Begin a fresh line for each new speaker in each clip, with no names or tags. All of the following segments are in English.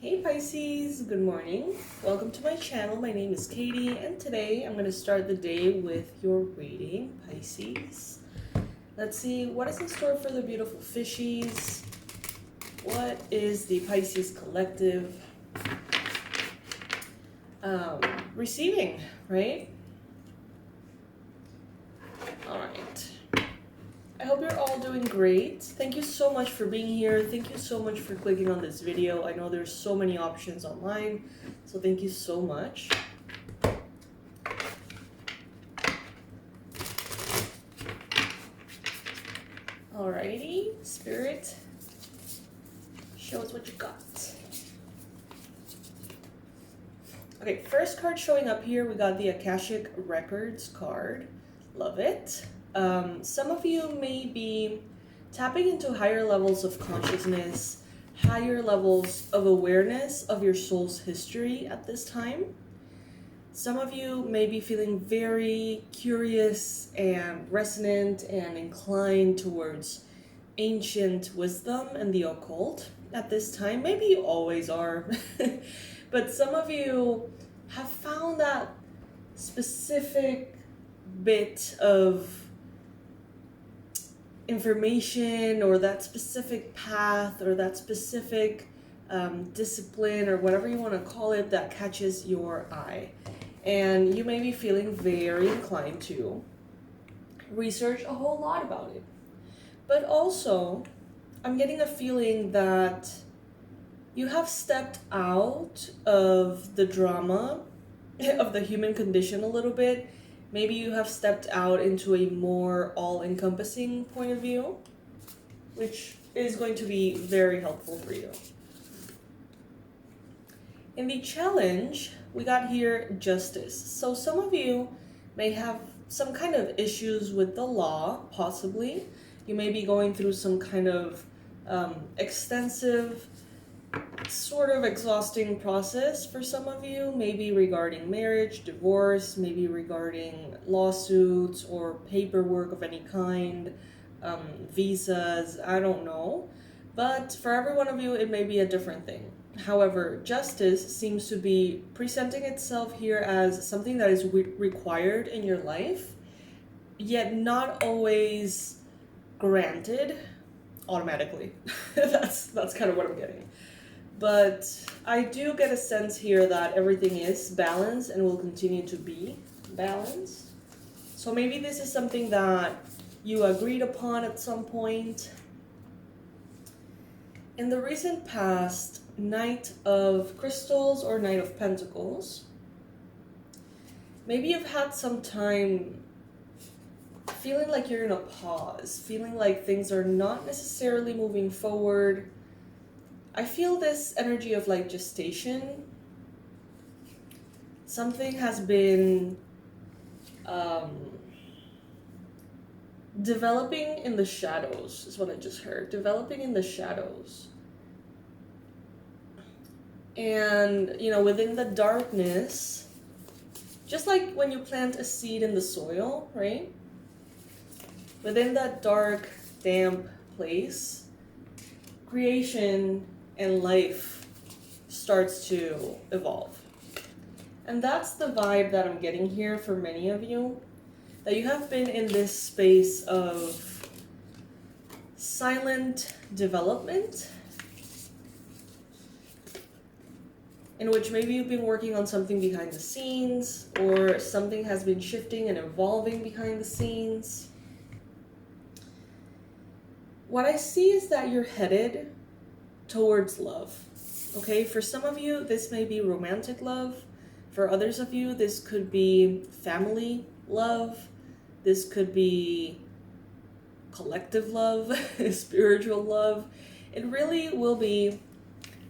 Hey Pisces, good morning. Welcome to my channel. My name is Katie and today I'm going to start the day with your reading, Pisces. Let's see what is in store for the beautiful fishies. What is the Pisces collective receiving, right? All right. I hope you're all doing great. Thank you so much for being here. Thank you so much for clicking on this video. I know there's so many options online, so thank you so much. Alrighty, Spirit, show us what you got. Okay, first card showing up here, we got the Akashic Records card. Love it. Some of you may be tapping into higher levels of consciousness, higher levels of awareness of your soul's history at this time. Some of you may be feeling very curious and resonant and inclined towards ancient wisdom and the occult at this time. Maybe you always are, but some of you have found that specific bit of information or that specific path or that specific discipline or whatever you want to call it that catches your eye. And you may be feeling very inclined to research a whole lot about it. But also, I'm getting a feeling that you have stepped out of the drama of the human condition a little bit. Maybe you have stepped out into a more all-encompassing point of view, which is going to be very helpful for you. In the challenge, we got here justice. So some of you may have some kind of issues with the law, possibly. You may be going through some kind of extensive, sort of exhausting process for some of you, maybe regarding marriage, divorce, maybe regarding lawsuits or paperwork of any kind, visas, I don't know. But for every one of you, it may be a different thing. However, justice seems to be presenting itself here as something that is required in your life, yet not always granted automatically. That's kind of what I'm getting. But I do get a sense here that everything is balanced and will continue to be balanced. So maybe this is something that you agreed upon at some point. In the recent past, Knight of Crystals or Knight of Pentacles, maybe you've had some time feeling like you're in a pause, feeling like things are not necessarily moving forward. I feel this energy of like gestation. Something has been developing in the shadows, is what I just heard. Developing in the shadows. And, you know, within the darkness, just like when you plant a seed in the soil, right? Within that dark, damp place, creation and life starts to evolve. And that's the vibe that I'm getting here for many of you, that you have been in this space of silent development, in which maybe you've been working on something behind the scenes, or something has been shifting and evolving behind the scenes. What I see is that you're headed towards love. Okay, for some of you, this may be romantic love. For others of you, this could be family love. This could be collective love, spiritual love. It really will be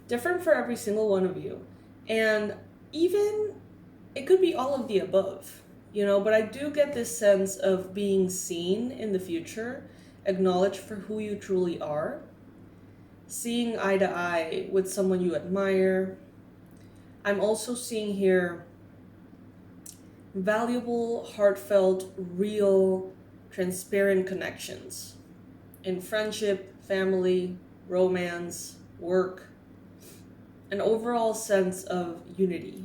different for every single one of you. And even, it could be all of the above, you know, but I do get this sense of being seen in the future, acknowledged for who you truly are, seeing eye to eye with someone you admire. I'm also seeing here valuable, heartfelt, real, transparent connections in friendship, family, romance, work, an overall sense of unity.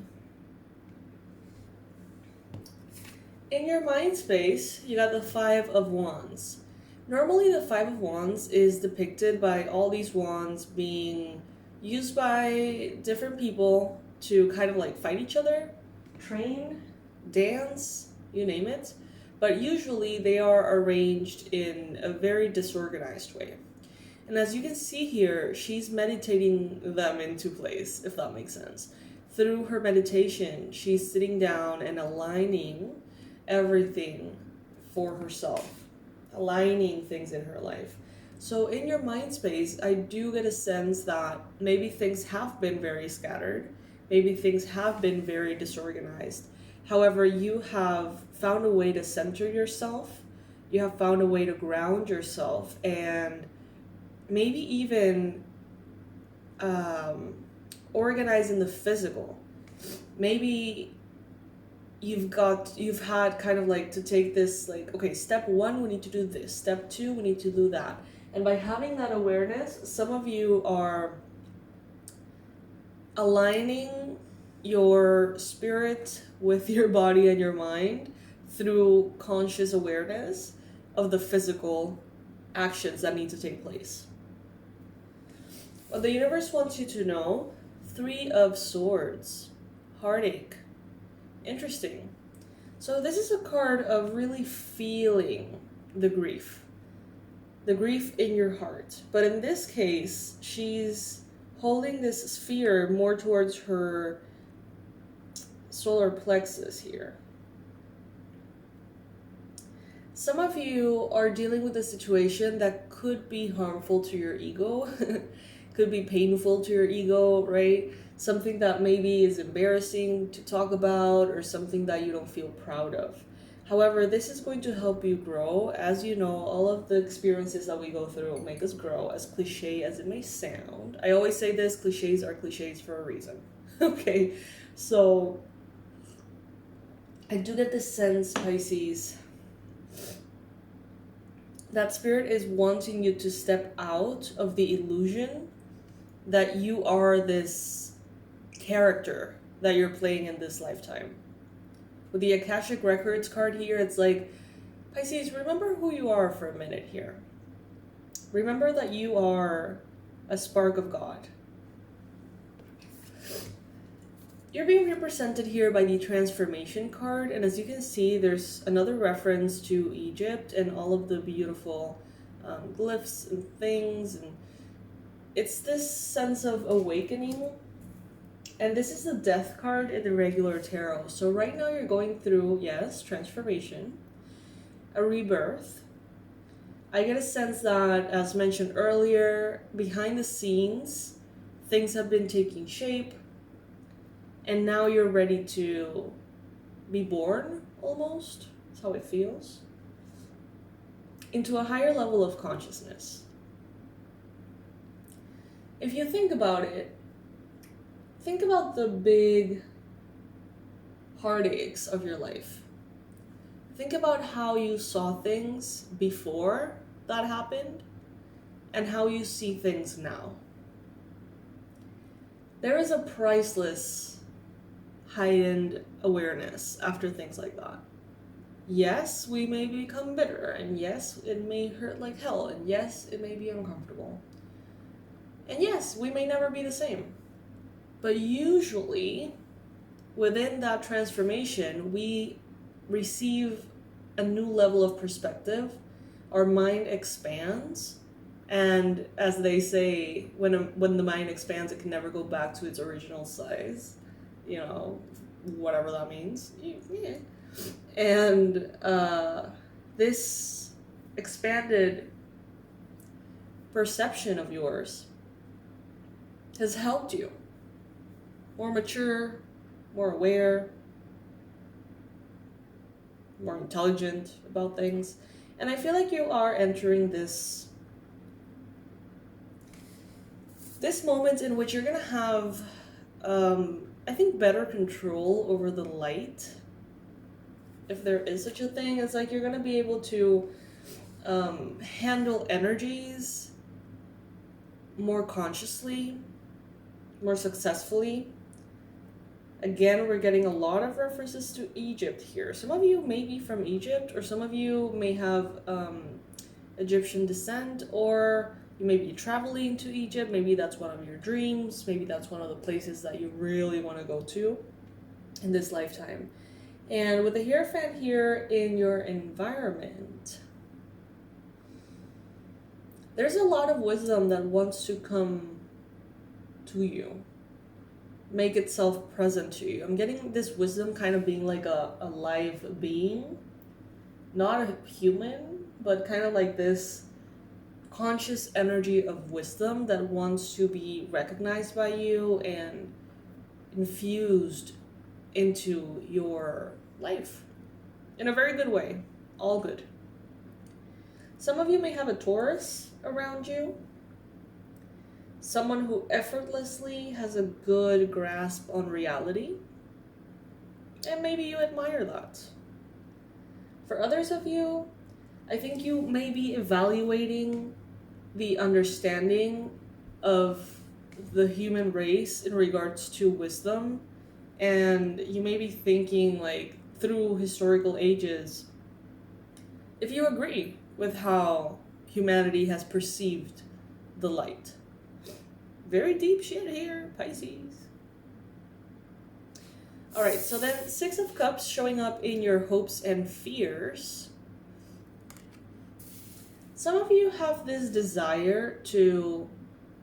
In your mind space, you got the Five of Wands. Normally the Five of Wands is depicted by all these wands being used by different people to kind of like fight each other, train, dance, you name it. But usually they are arranged in a very disorganized way. And as you can see here, she's meditating them into place, if that makes sense. Through her meditation, she's sitting down and aligning everything for herself, aligning things in her life. So in your mind space, I do get a sense that maybe things have been very scattered, maybe things have been very disorganized. However, you have found a way to center yourself, you have found a way to ground yourself, and maybe even organize in the physical. Maybe you've had kind of like to take this, like, okay, step 1, we need to do this, step 2, we need to do that. And by having that awareness, some of you are aligning your spirit with your body and your mind through conscious awareness of the physical actions that need to take place. What the universe wants you to know: Three of Swords, Heartache. Interesting. So this is a card of really feeling the grief in your heart. But in this case, she's holding this sphere more towards her solar plexus here. Some of you are dealing with a situation that could be harmful to your ego, could be painful to your ego, right? Something that maybe is embarrassing to talk about, or something that you don't feel proud of. However, this is going to help you grow. As you know, all of the experiences that we go through make us grow, as cliche as it may sound. I always say this, cliches are cliches for a reason. Okay, so I do get this sense, Pisces, that spirit is wanting you to step out of the illusion that you are this character that you're playing in this lifetime. With the Akashic Records card here, it's like, Pisces, remember who you are for a minute here. Remember that you are a spark of God. You're being represented here by the Transformation card, and as you can see, there's another reference to Egypt and all of the beautiful glyphs and things, and it's this sense of awakening. And this is the Death card in the regular tarot. So right now you're going through, yes, transformation, a rebirth. I get a sense that, as mentioned earlier, behind the scenes, things have been taking shape, and now you're ready to be born, almost. That's how it feels. Into a higher level of consciousness. If you think about it, think about the big heartaches of your life. Think about how you saw things before that happened and how you see things now. There is a priceless heightened awareness after things like that. Yes, we may become bitter, and yes, it may hurt like hell, and yes, it may be uncomfortable. And yes, we may never be the same. But usually, within that transformation, we receive a new level of perspective. Our mind expands. And as they say, when the mind expands, it can never go back to its original size. You know, whatever that means. Yeah. And this expanded perception of yours has helped you. More mature, more aware, more intelligent about things. And I feel like you are entering this moment in which you're going to have, I think, better control over the light. If there is such a thing, it's like you're going to be able to handle energies more consciously. more successfully. Again, we're getting a lot of references to Egypt here. Some of you may be from Egypt, or some of you may have Egyptian descent, or you may be traveling to Egypt. Maybe that's one of your dreams. Maybe that's one of the places that you really want to go to in this lifetime. And with the Hierophant here in your environment, there's a lot of wisdom that wants to come to you, make itself present to you. I'm getting this wisdom kind of being like a live being, not a human, but kind of like this conscious energy of wisdom that wants to be recognized by you and infused into your life in a very good way. All good. Some of you may have a Taurus around you, someone who effortlessly has a good grasp on reality, and maybe you admire that. For others of you, I think you may be evaluating the understanding of the human race in regards to wisdom, and you may be thinking like through historical ages if you agree with how humanity has perceived the light. Very deep shit here, Pisces. All right, so then Six of Cups showing up in your hopes and fears. Some of you have this desire to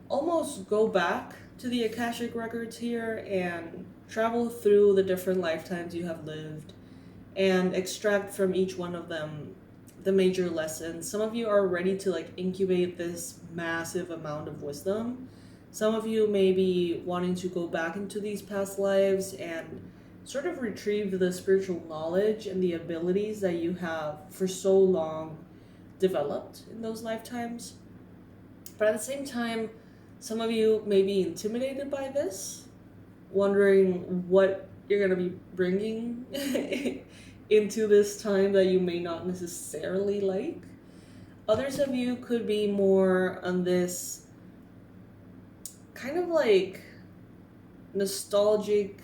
almost go back to the Akashic records here and travel through the different lifetimes you have lived and extract from each one of them the major lessons. Some of you are ready to like incubate this massive amount of wisdom. Some of you may be wanting to go back into these past lives and sort of retrieve the spiritual knowledge and the abilities that you have for so long developed in those lifetimes. But at the same time, some of you may be intimidated by this, wondering what you're going to be bringing into this time that you may not necessarily like. Others of you could be more on this kind of like nostalgic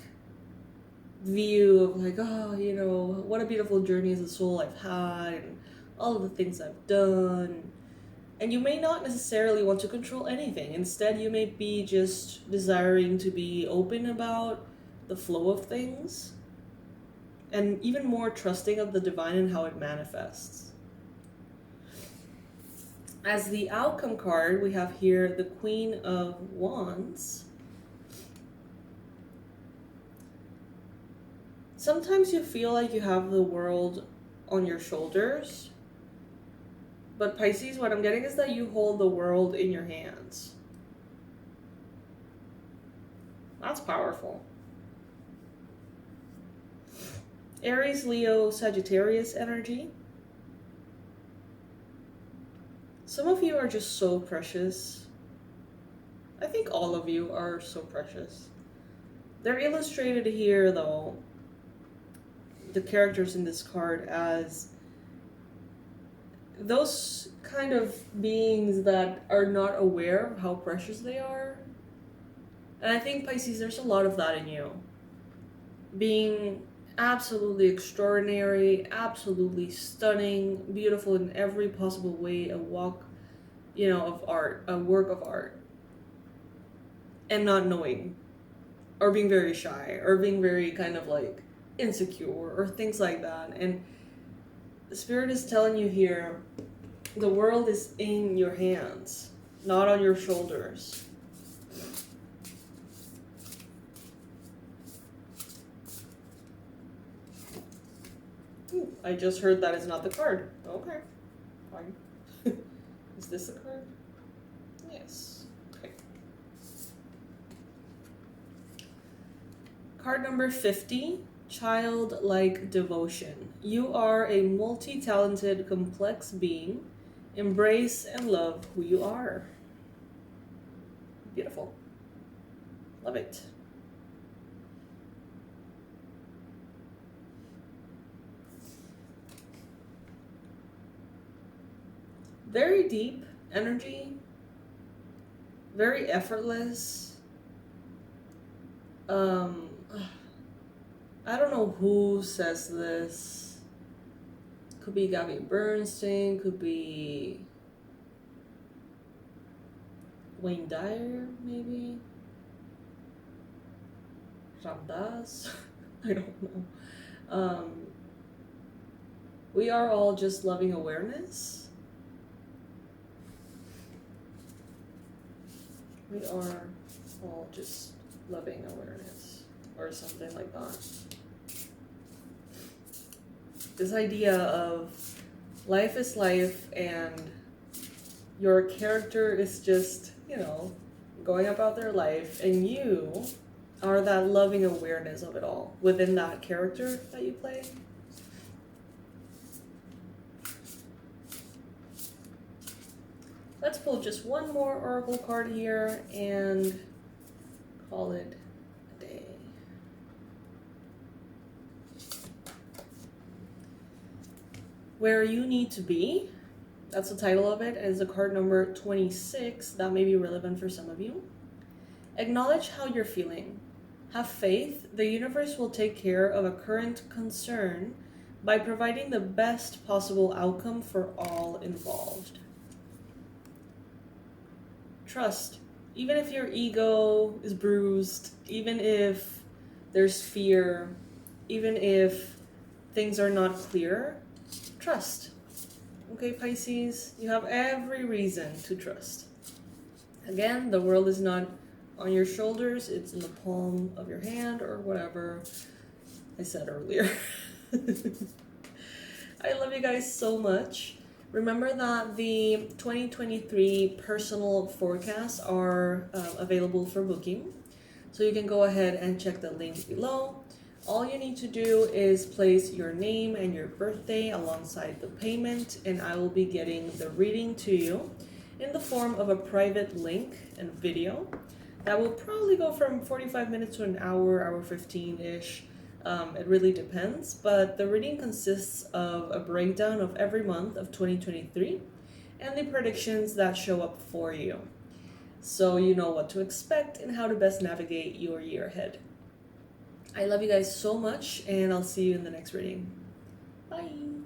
view of like, oh, you know, what a beautiful journey as a soul I've had, and all of the things I've done. And you may not necessarily want to control anything. Instead, you may be just desiring to be open about the flow of things and even more trusting of the divine and how it manifests. As the outcome card, we have here the Queen of Wands. Sometimes you feel like you have the world on your shoulders. But Pisces, what I'm getting is that you hold the world in your hands. That's powerful. Aries, Leo, Sagittarius energy. Some of you are just so precious. I think all of you are so precious. They're illustrated here, though, the characters in this card as those kind of beings that are not aware of how precious they are. And I think, Pisces, there's a lot of that in you. Being absolutely extraordinary, absolutely stunning, beautiful in every possible way, a walk, you know, of art, a work of art. And not knowing, or being very shy, or being very kind of like insecure, or things like that. And the Spirit is telling you here, the world is in your hands, not on your shoulders. Ooh, I just heard that is not the card. Okay, fine. Is this the card? Yes. Okay. Card number 50. Childlike devotion. You are a multi-talented, complex being. Embrace and love who you are. Beautiful. Love it. Very deep energy. Very effortless. Um, I don't know who says this. Could be Gabby Bernstein, could be Wayne Dyer, maybe. Ramdas. I don't know. We are all just loving awareness. We are all just loving awareness, or something like that. This idea of life is life and your character is just, you know, going about their life, and you are that loving awareness of it all within that character that you play. Let's pull just one more oracle card here and call it a day. Where you need to be, that's the title of it, and it's the card number 26. That may be relevant for some of you. Acknowledge how you're feeling. Have faith. The universe will take care of a current concern by providing the best possible outcome for all involved. Trust. Even if your ego is bruised, even if there's fear, even if things are not clear, trust. Okay, Pisces, you have every reason to trust. Again, the world is not on your shoulders, it's in the palm of your hand, or whatever I said earlier. I love you guys so much. Remember that the 2023 personal forecasts are available for booking. So you can go ahead and check the link below. All you need to do is place your name and your birthday alongside the payment, and I will be getting the reading to you in the form of a private link and video. That will probably go from 45 minutes to an hour, hour 15-ish. It really depends, but the reading consists of a breakdown of every month of 2023 and the predictions that show up for you, so you know what to expect and how to best navigate your year ahead. I love you guys so much, and I'll see you in the next reading. Bye!